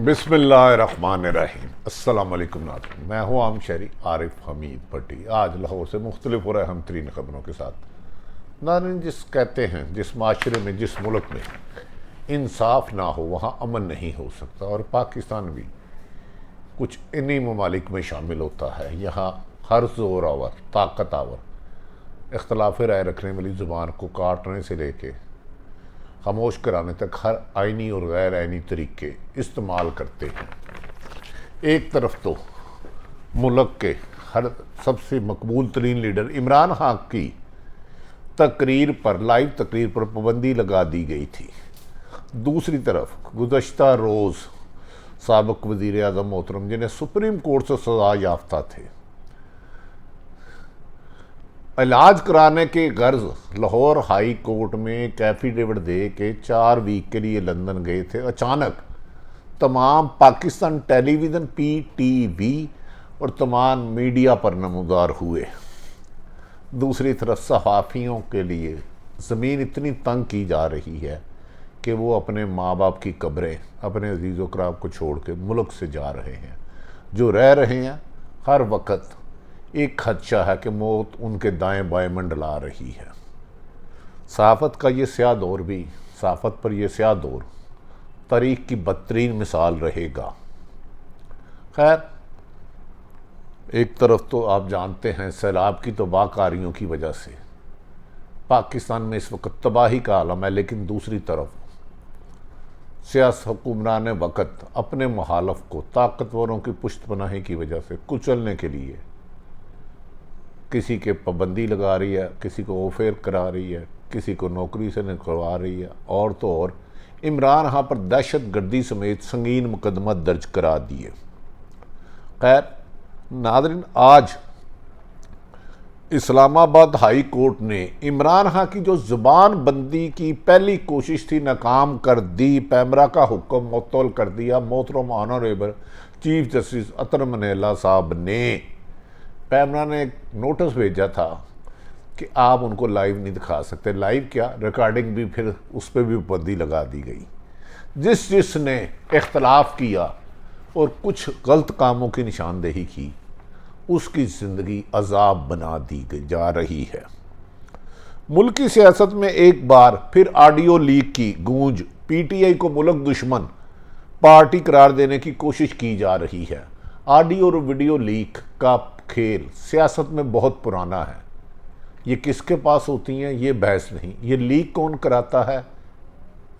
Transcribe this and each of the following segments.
बिस्मिल्लाहिर्रहमानिर्रहीम। अस्सलाम वालेकुम नाज़रीन, मैं हूँ आम शहरी आरिफ हमीद भट्टी। आज लाहौर से मुख्तलिफ हो रहे हम तरीन ख़बरों के साथ। नाज़रीन, कहते हैं जिस माशरे में, जिस मुल्क में इंसाफ ना हो वहाँ अमन नहीं हो सकता, और पाकिस्तान भी कुछ इन्हीं ममालिक में शामिल होता है। यहाँ हर ज़ोर आवर, ताकत आवर, इख्तलाफ राय रखने वाली ज़ुबान को काटने से लेके खामोश कराने तक हर आइनी और गैर आइनी तरीके इस्तेमाल करते हैं। एक तरफ तो मुल्क के हर सबसे मकबूल तरीन लीडर इमरान खान की तकरीर पर, लाइव तकरीर पर पाबंदी लगा दी गई थी। दूसरी तरफ गुज़श्ता रोज़ साबिक़ वज़ीर आज़म मोहतरम, जिन्हें सुप्रीम कोर्ट से सज़ा याफ्ता थे, इलाज कराने के गर्ज लाहौर हाई कोर्ट में कैफिडेविट दे के 4 वीक के लिए लंदन गए थे। अचानक तमाम पाकिस्तान टेलीविज़न PTV और तमाम मीडिया पर नमूदार हुए। दूसरी तरफ सहाफ़ियों के लिए ज़मीन इतनी तंग की जा रही है कि वो अपने माँ बाप की कब्रें, अपने अजीज़ व कराब को छोड़ के मुल्क से जा रहे हैं। जो रह रहे हैं, हर वक्त एक खदशा है कि मौत उनके दाएं बाएं मंडला रही है। सहाफ़त का ये स्याह दौर भी, सहाफ़त पर यह स्याह दौर तारीख़ की बदतरीन मिसाल रहेगा। खैर, एक तरफ तो आप जानते हैं सैलाब की तबाहकारियों की वजह से पाकिस्तान में इस वक्त तबाही का आलम है, लेकिन दूसरी तरफ सियासी हुक्मरान वक़्त अपने मुखालफ को ताकतवरों की पुश्तपनाही की वजह से कुचलने के लिए किसी के पाबंदी लगा रही है, किसी को ऑफेयर करा रही है, किसी को नौकरी से निकलवा रही है, और तो और इमरान खान पर दहशत गर्दी समेत संगीन मुकदमा दर्ज करा दिए। खैर नाज़रीन, आज इस्लामाबाद हाई कोर्ट ने इमरान खान की जो ज़ुबान बंदी की पहली कोशिश थी नाकाम कर दी। पैमरा का हुक्म मुअत्तल कर दिया। मोहतरम ऑनरेबल चीफ जस्टिस अतर मनीला साहब ने, पैमरा ने एक नोटिस भेजा था कि आप उनको लाइव नहीं दिखा सकते। लाइव क्या, रिकॉर्डिंग भी, फिर उस पर भी पाबंदी लगा दी गई। जिसने इख्तलाफ किया और कुछ गलत कामों की निशानदेही की, उसकी ज़िंदगी अजाब बना दी जा रही है। मुल्क की सियासत में एक बार फिर ऑडियो लीक की गूंज, PTI को मुल्क दुश्मन पार्टी करार देने की कोशिश की जा रही है। ऑडियो और वीडियो लीक का खेल सियासत में बहुत पुराना है। ये किसके पास होती हैं ये बहस नहीं, ये लीक कौन कराता है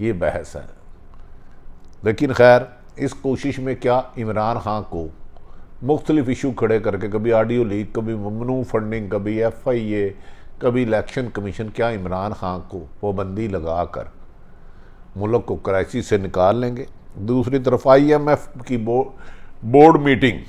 ये बहस है। लेकिन खैर, इस कोशिश में क्या इमरान खान को मुख्तलिफ इशू खड़े करके, कभी ऑडियो लीक, कभी ममनू फंडिंग, कभी FIA, कभी इलेक्शन कमीशन, क्या इमरान खान को पाबंदी लगा कर मुल्क को क्राइसिस से निकाल लेंगे? दूसरी तरफ IMF की बोर्ड मीटिंग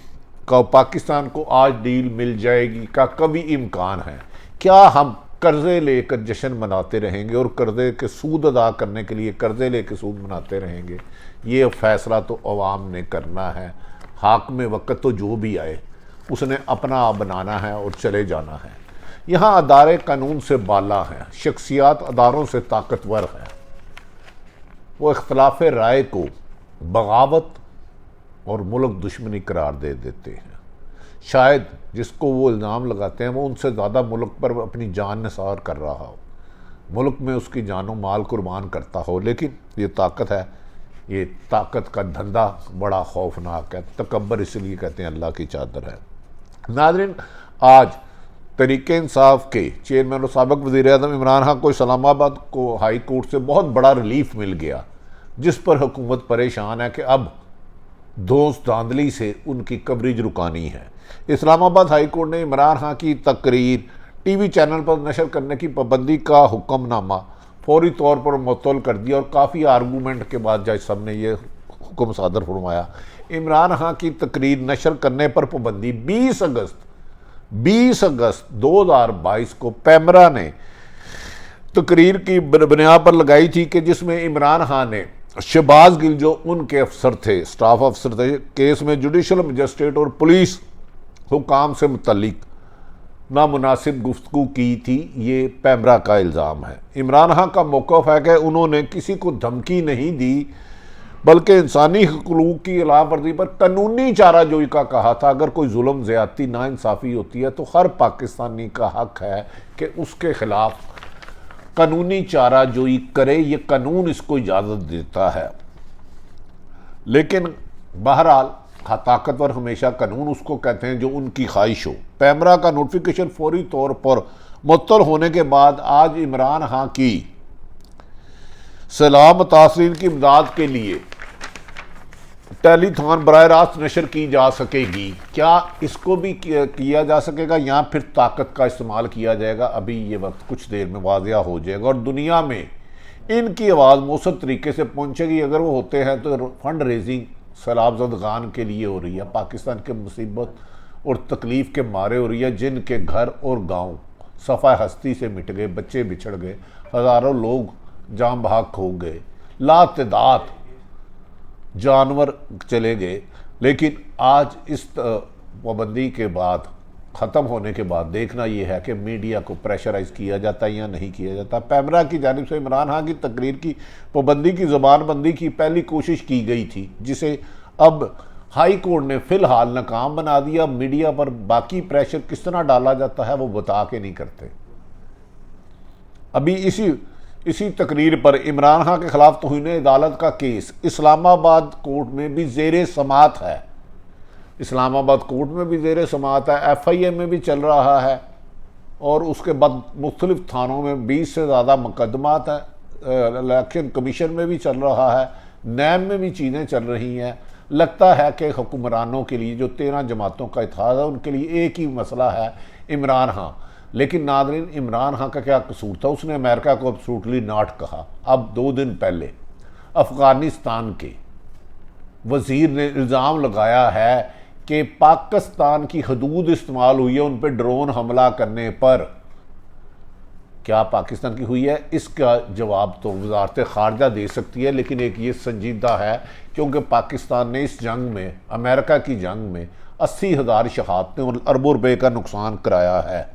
का पाकिस्तान को आज डील मिल जाएगी का कभी इम्कान है? क्या हम कर्ज़े लेकर जश्न मनाते रहेंगे और कर्ज़े के सूद अदा करने के लिए कर्ज़े लेकर सूद मनाते रहेंगे? ये फ़ैसला तो अवाम ने करना है। हाकिम वक़्त तो जो भी आए उसने अपना आप बनाना है और चले जाना है। यहाँ अदारे कानून से बाला हैं, शख्सियात अदारों से ताकतवर हैं। वो इख्तलाफ राय को बगावत और मुल्क दुश्मनी करार दे देते हैं। शायद जिसको वो इल्ज़ाम लगाते हैं वो उनसे ज़्यादा मुल्क पर अपनी जान निसार कर रहा हो, मुल्क में उसकी जानो माल कुर्बान करता हो, लेकिन ये ताकत है। ये ताकत का धंधा बड़ा खौफनाक है। तकब्बर इसलिए कहते हैं अल्लाह की चादर है। नाज़रीन, आज तहरीक इंसाफ के चेयरमैन और साबिक़ वज़ीर आज़म इमरान खान को इस्लामाबाद को हाई कोर्ट से बहुत बड़ा रिलीफ मिल गया, जिस पर हुकूमत परेशान है कि अब दोस्त धांधली से उनकी कवरेज रुकानी है। इस्लामाबाद हाई कोर्ट ने इमरान खान की तकरीर TV चैनल पर नशर करने की पाबंदी का हुक्मनामा फौरी तौर पर मुअत्तल कर दिया, और काफ़ी आर्गूमेंट के बाद जज साहब ने यह हुक्म सादर फरमाया। इमरान खान की तकरीर नशर करने पर पाबंदी 20 अगस्त 2022 को पैमरा ने तकरीर की बुनियाद पर लगाई थी कि जिसमें इमरान खान ने शहबाज गिल, जो उनके अफसर थे, स्टाफ अफसर थे, केस में जुडिशल मजिस्ट्रेट और पुलिस हुकाम से मुतल्लिक नामुनासिब गुफ्तगू की थी। ये पैमरा का इल्ज़ाम है। इमरान खान का मौक़िफ़ है कि उन्होंने किसी को धमकी नहीं दी, बल्कि इंसानी हकूक़ की खिलाफ वर्जी पर कानूनी चाराजोई का कहा था। अगर कोई जुल्म ज़्यादती नाइंसाफ़ी होती है तो हर पाकिस्तानी का हक है कि उसके खिलाफ कानूनी चाराजोई करे, ये कानून इसको इजाज़त देता है। लेकिन बहरहाल ताकतवर हमेशा कानून उसको कहते हैं जो उनकी ख्वाहिश हो। पैमरा का नोटिफिकेशन फौरी तौर पर मुअत्तल होने के बाद आज इमरान खान की सैलाब मुतासरीन की इमदाद के लिए टेलीथॉन बराह रास्त नशर की जा सकेगी। क्या इसको भी किया जा सकेगा या फिर ताकत का इस्तेमाल किया जाएगा, अभी ये वक्त कुछ देर में वाज़िया हो जाएगा। और दुनिया में इनकी आवाज़ मौसर तरीके से पहुँचेगी। अगर वो होते हैं तो फंड रेजिंग सैलाब ज़दगान के लिए हो रही है, पाकिस्तान के मुसीबत और तकलीफ़ के मारे हो रही है, जिनके घर और गाँव सफ़ा हस्ती से मिट गए, बच्चे बिछड़ गए, हज़ारों लोग जान बहक हो गए, लातदाद जानवर चले गए। लेकिन आज इस पाबंदी के बाद, ख़त्म होने के बाद देखना यह है कि मीडिया को प्रेशराइज किया जाता है या नहीं किया जाता। पैमरा की जानिब से इमरान खान की तकरीर की पाबंदी की ज़बानबंदी की पहली कोशिश की गई थी, जिसे अब हाई कोर्ट ने फ़िलहाल नाकाम बना दिया। मीडिया पर बाकी प्रेशर किस तरह डाला जाता है वो बता के नहीं करते। अभी इसी तकरीर पर इमरान खान के खिलाफ तौहीन अदालत का केस इस्लामाबाद कोर्ट में भी ज़ेरे समात है। इस्लामाबाद कोर्ट में भी ज़ेरे समात है, FIA में भी चल रहा है और उसके बाद मुख्तलिफ थानों में 20 से ज़्यादा मुकदमात हैं। इलेक्शन कमीशन में भी चल रहा है, नैब में भी चीज़ें चल रही हैं। लगता है कि हुक्मरानों के लिए, जो 13 जमातों का इत्तेहाद है, उनके लिए एक ही मसला है, इमरान खान। लेकिन नाज़रीन, इमरान खान का क्या कसूर था? उसने अमेरिका को एब्सोल्युटली नॉट कहा। अब 2 दिन पहले अफ़गानिस्तान के वज़ीर ने इल्ज़ाम लगाया है कि पाकिस्तान की हदूद इस्तेमाल हुई है उन पर ड्रोन हमला करने पर। क्या पाकिस्तान की हुई है? इसका जवाब तो वज़ारत ख़ारजा दे सकती है, लेकिन एक ये संजीदा है क्योंकि पाकिस्तान ने इस जंग में, अमेरिका की जंग में 80,000 शहादतें और अरबों रुपये का नुकसान कराया है।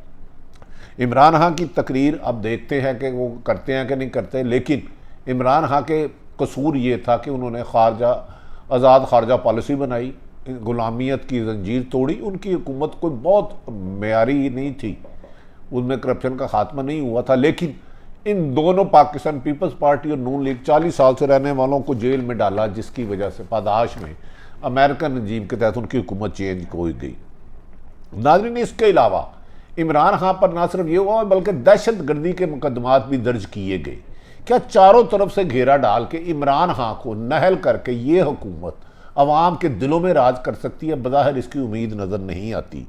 इमरान खान की तकरीर अब देखते हैं कि वो करते हैं कि नहीं करते। लेकिन इमरान खान के कसूर ये था कि उन्होंने आज़ाद खारजा पॉलिसी बनाई, गुलामियत की जंजीर तोड़ी। उनकी हुकूमत कोई बहुत मेयारी नहीं थी, उनमें करप्शन का खात्मा नहीं हुआ था। लेकिन इन दोनों, पाकिस्तान पीपल्स पार्टी और नून लीग, 40 साल से रहने वालों को जेल में डाला, जिसकी वजह से पादाश में अमेरिकन रजीम के तहत उनकी हुकूमत चेंज हो गई। नाज़रीन, इसके अलावा इमरान खान पर ना सिर्फ ये हुआ बल्कि दहशत गर्दी के मुकदमात भी दर्ज किए गए। क्या चारों तरफ से घेरा डाल के इमरान खान को नहल करके ये हुकूमत अवाम के दिलों में राज कर सकती है? बज़ाहिर इसकी उम्मीद नज़र नहीं आती।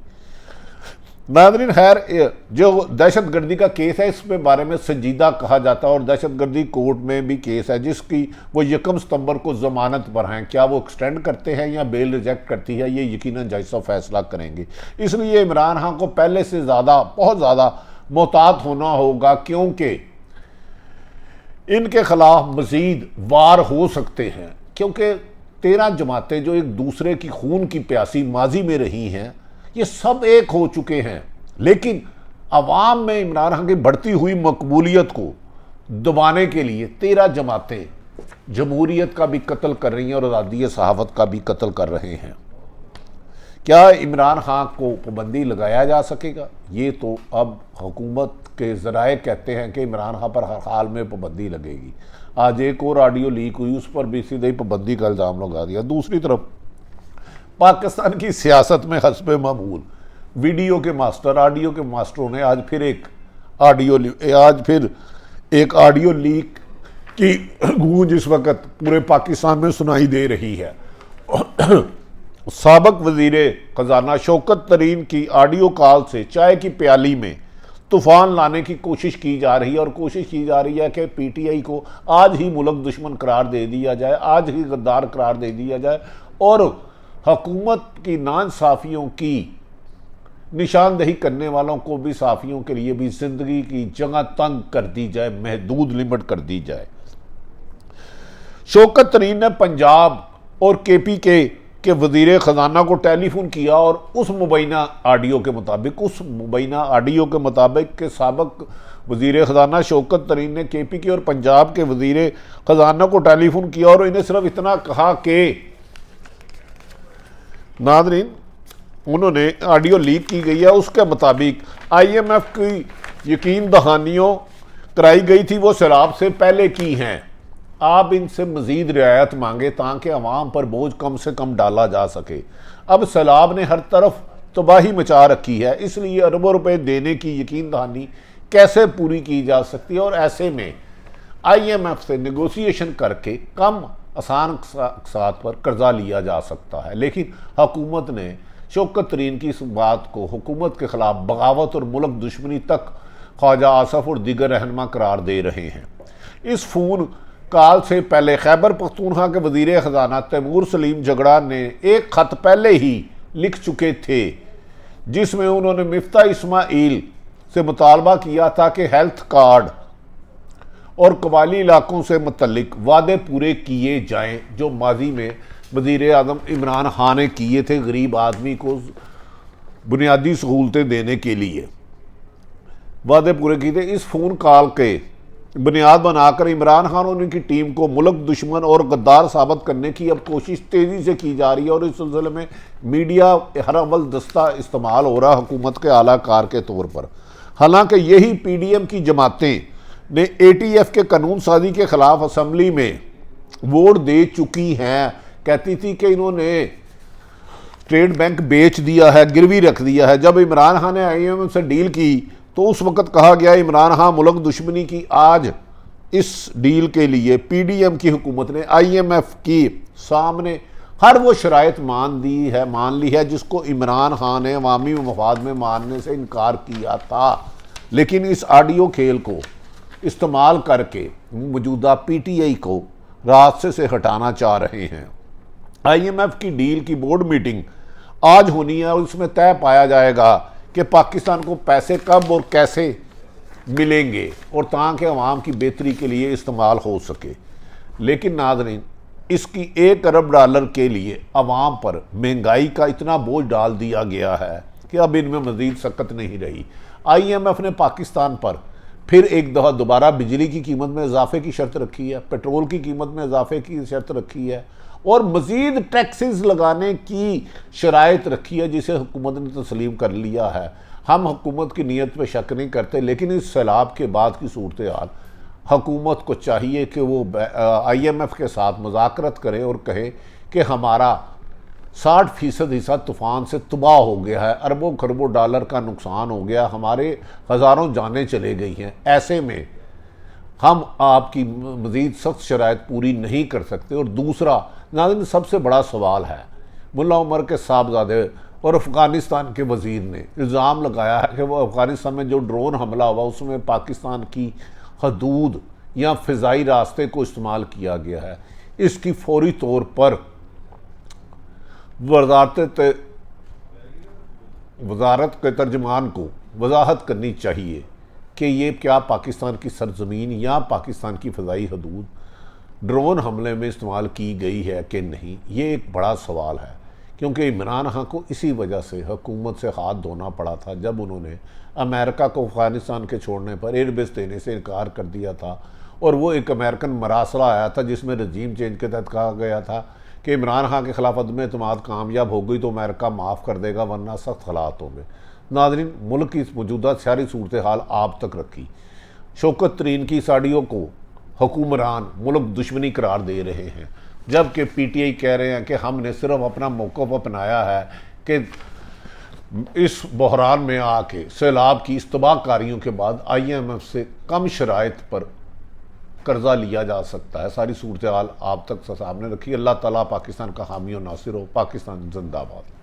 नाज़रीन, खैर, जो दहशत गर्दी का केस है, इस पे बारे में संजीदा कहा जाता है और दहशत गर्दी कोर्ट में भी केस है, जिसकी वो 1 सितंबर को ज़मानत पर हैं। क्या वो एक्सटेंड करते हैं या बेल रिजेक्ट करती है, ये यकीनन जज साहब फैसला करेंगे। इसलिए इमरान खान को पहले से बहुत ज़्यादा मोहतात होना होगा, क्योंकि इनके खिलाफ मज़ीद वार हो सकते हैं। क्योंकि 13 जमातें जो एक दूसरे की खून की प्यासी माजी में रही हैं, ये सब एक हो चुके हैं। लेकिन अवाम में इमरान खान की बढ़ती हुई मकबूलियत को दबाने के लिए 13 जमातें जमहूरियत का भी कत्ल कर रही हैं और आज़ादी सहाफ़त का भी कत्ल कर रहे हैं। क्या इमरान खान को पाबंदी लगाया जा सकेगा? ये तो अब हुकूमत के ज़राए कहते हैं कि इमरान खान पर हर हाल में पाबंदी लगेगी। आज एक और ऑडियो लीक हुई, उस पर भी सीधे ही पाबंदी का इल्ज़ाम लगा दिया। दूसरी तरफ पाकिस्तान की सियासत में हस्बे मामूल वीडियो के मास्टर, ऑडियो के मास्टरों ने आज फिर एक ऑडियो लीक की गूंज इस वक्त पूरे पाकिस्तान में सुनाई दे रही है। साबिक वज़ीर ख़जाना शौकत तरीन की ऑडियो कॉल से चाय की प्याली में तूफ़ान लाने की कोशिश की जा रही है और कोशिश की जा रही है कि PTI को आज ही मुल्क दुश्मन करार दे दिया जाए, आज ही गद्दार करार दे दिया जाए और हुकूमत की नाइंसाफ़ियों की निशानदही करने वालों को भी, साफ़ियों के लिए भी ज़िंदगी की जगह तंग कर दी जाए, महदूद लिमिट कर दी जाए। शौकत तरीन ने पंजाब और KPK के वज़ीर ख़जाना को टेलीफोन किया और उस मुबैना ऑडियो के मुताबिक के साबिक वज़ीर ख़जाना शौकत तरीन ने KP के और पंजाब के वज़ीर ख़जाना को टेलीफोन किया और इन्हें सिर्फ इतना कहा कि नाज़रीन, उन्होंने ऑडियो लीक की गई है, उसके मुताबिक IMF की यकीन दहानियों कराई गई थी वो सैलाब से पहले की हैं। आप इनसे मज़ीद रियायत मांगे ताकि अवाम पर बोझ कम से कम डाला जा सके। अब सैलाब ने हर तरफ तबाही मचा रखी है, इसलिए अरबों रुपए देने की यकीन दहानी कैसे पूरी की जा सकती है और ऐसे में IMF से नेगोशिएशन करके कम आसान साथ पर कर्जा लिया जा सकता है। लेकिन हुकूमत ने शौकत तरीन की इस बात को हुकूमत के खिलाफ बगावत और मुल्क दुश्मनी तक ख्वाजा आसफ और दीगर रहनुमा करार दे रहे हैं। इस फोन कॉल से पहले खैबर पख्तूनख्वा के वज़ीर ख़जाना तैमूर सलीम झगड़ा ने एक ख़त पहले ही लिख चुके थे जिसमें उन्होंने मिफ्ता इस्माइल से मुतालबा किया था कि हेल्थ कार्ड और कबायली इलाकों से मुतल्लिक वादे पूरे किए जाएं जो माजी में वज़ीर आज़म इमरान खान ने किए थे गरीब आदमी को बुनियादी सहूलतें देने के लिए वादे पूरे किए थे। इस फ़ोन कॉल के बुनियाद बनाकर इमरान खान और उनकी टीम को मुल्क दुश्मन और गद्दार साबित करने की अब कोशिश तेज़ी से की जा रही है और इस सिलसिले में मीडिया हर अव्वल दस्ता इस्तेमाल हो रहा हुकूमत के आला कार के तौर पर। हालांकि यही PDM की जमातें ने ATF के कानून साजी के ख़िलाफ़ असम्बली में वोट दे चुकी हैं। कहती थी कि इन्होंने स्टेट बैंक बेच दिया है, गिरवी रख दिया है। जब इमरान खान ने IMF से डील की तो उस वक़्त कहा गया इमरान खान मुल्क दुश्मनी की। आज इस डील के लिए PDM की हुकूमत ने IMF की सामने हर वो शराइत मान ली है जिसको इमरान खान ने अवामी मफाद में मानने से इनकार किया था। लेकिन इस ऑडियो खेल को इस्तेमाल करके मौजूदा PTI को रास्ते से हटाना चाह रहे हैं। IMF की डील की बोर्ड मीटिंग आज होनी है और उसमें तय पाया जाएगा कि पाकिस्तान को पैसे कब और कैसे मिलेंगे और ताकि अवाम की बेहतरी के लिए इस्तेमाल हो सके। लेकिन नाज़रीन, इसकी $1 अरब के लिए अवाम पर महंगाई का इतना बोझ डाल दिया गया है कि अब इनमें मज़ीद सकत नहीं रही। IMF ने पाकिस्तान पर फिर एक दफ़ा दोबारा बिजली की कीमत में इजाफे की शर्त रखी है, पेट्रोल की कीमत में इजाफे की शर्त रखी है और मज़ीद टैक्सेस लगाने की शराइत रखी है जिसे हुकूमत ने तस्लीम कर लिया है। हम हुकूमत की नीयत पे शक नहीं करते, लेकिन इस सैलाब के बाद की सूरत हाल हुकूमत को चाहिए कि वो IMF के साथ मुज़ाकरत करे और कहे कि हमारा 60% हिस्सा तूफ़ान से तबाह हो गया है, अरबों खरबों डॉलर का नुकसान हो गया, हमारे हज़ारों जानें चले गई हैं। ऐसे में हम आपकी मज़ीद सख्त शराइत पूरी नहीं कर सकते। और दूसरा नाज़रीन, सबसे बड़ा सवाल है, मुल्ला उमर के साहबजादे और अफ़गानिस्तान के वज़ीर ने इल्ज़ाम लगाया है कि वो अफ़गानिस्तान में जो ड्रोन हमला हुआ उसमें पाकिस्तान की हदूद या फ़िज़ाई रास्ते को इस्तेमाल किया गया है। इसकी फौरी तौर पर वजारत के तर्जमान को वजाहत करनी चाहिए कि ये क्या पाकिस्तान की सरजमीन या पाकिस्तान की फ़िज़ाई हदूद ड्रोन हमले में इस्तेमाल की गई है कि नहीं। ये एक बड़ा सवाल है, क्योंकि इमरान खान को इसी वजह से हुकूमत से हाथ धोना पड़ा था जब उन्होंने अमेरिका को अफ़गानिस्तान के छोड़ने पर एयरबेस देने से इनकार कर दिया था। और वो एक अमेरिकन मरासला आया था जिसमें रजीम चेंज के तहत कहा गया था कि इमरान खान के ख़िलाफ़ अदम एतमाद कामयाब हो गई तो अमेरिका माफ़ कर देगा, वरना सख्त हालात होंगे। नाज़रीन, मुल्क की मौजूदा सारी सूरत हाल आप तक रखी। शौकत तरीन की साड़ियों को हुकूमरान मुल्क दुश्मनी करार दे रहे हैं, जबकि PTI कह रहे हैं कि हमने सिर्फ अपना मौक़िफ़ अपनाया है कि इस बहरान में आके सैलाब की इस तबाहकारियों के बाद IMF से कम शराइत पर कर्जा लिया जा सकता है। सारी सूरत हाल आप तक सामने रखी। अल्लाह ताला पाकिस्तान का हामी और नासिर हो। पाकिस्तान जिंदाबाद।